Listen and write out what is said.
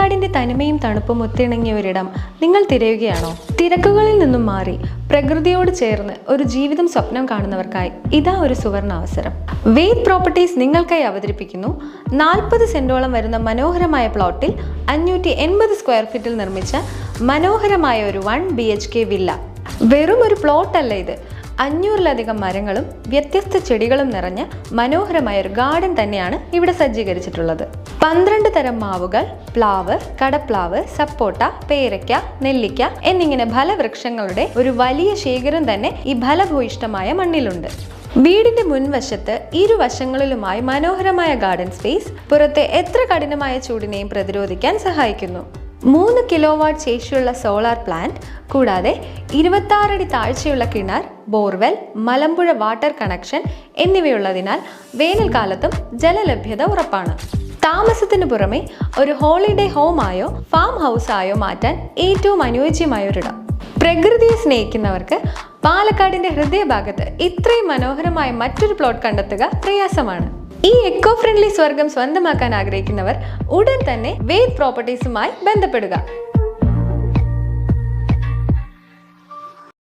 പാലക്കാടിന്റെ തനിമയും തണുപ്പും ഒത്തിണങ്ങിയ ഒരിടം നിങ്ങൾ തിരയുകയാണോ? തിരക്കുകളിൽ നിന്നും മാറി പ്രകൃതിയോട് ചേർന്ന് ഒരു ജീവിതം സ്വപ്നം കാണുന്നവർക്കായി ഇതാ ഒരു സുവർണ അവസരം. വേദ് പ്രോപ്പർട്ടീസ് നിങ്ങൾക്കായി അവതരിപ്പിക്കുന്നു 40 സെന്റോളം വരുന്ന മനോഹരമായ പ്ലോട്ടിൽ 580 സ്ക്വയർ ഫീറ്റിൽ നിർമ്മിച്ച മനോഹരമായ ഒരു 1 BHK വില്ല. വെറും ഒരു പ്ലോട്ട് അല്ല ഇത്, 500-ലധികം മരങ്ങളും വ്യത്യസ്ത ചെടികളും നിറഞ്ഞ മനോഹരമായ ഒരു ഗാർഡൻ തന്നെയാണ് ഇവിടെ സജ്ജീകരിച്ചിട്ടുള്ളത്. 12 തരം മാവുകൾ, പ്ലാവ്, കടപ്ലാവ്, സപ്പോട്ട, പേരയ്ക്ക, നെല്ലിക്ക എന്നിങ്ങനെ ഫലവൃക്ഷങ്ങളുടെ ഒരു വലിയ ശേഖരം തന്നെ ഈ ഫലഭൂയിഷ്ടമായ മണ്ണിലുണ്ട്. വീടിന്റെ മുൻവശത്ത് ഇരുവശങ്ങളിലുമായി മനോഹരമായ ഗാർഡൻ സ്പേസ് പുറത്തെ എത്ര കഠിനമായ ചൂടിനെയും പ്രതിരോധിക്കാൻ സഹായിക്കുന്നു. 3 കിലോവാട്ട് ശേഷിയുള്ള സോളാർ പ്ലാന്റ് കൂടാതെ 26 അടി താഴ്ചയുള്ള കിണർ, ബോർവെൽ, മലമ്പുഴ വാട്ടർ കണക്ഷൻ എന്നിവയുള്ളതിനാൽ വേനൽക്കാലത്തും ജലലഭ്യത ഉറപ്പാണ്. താമസത്തിന് പുറമെ ഒരു ഹോളിഡേ ഹോമായോ ഫാം ഹൗസായോ മാറ്റാൻ ഏറ്റവും അനുയോജ്യമായ ഒരിടം. പ്രകൃതിയെ സ്നേഹിക്കുന്നവർക്ക് പാലക്കാടിന്റെ ഹൃദയഭാഗത്ത് ഇത്രയും മനോഹരമായ മറ്റൊരു പ്ലോട്ട് കണ്ടെത്തുക പ്രയാസമാണ്. ഈ എക്കോ ഫ്രണ്ട്ലി സ്വർഗം സ്വന്തമാക്കാൻ ആഗ്രഹിക്കുന്നവർ ഉടൻ തന്നെ വേദ് പ്രോപ്പർട്ടീസുമായി ബന്ധപ്പെടുക.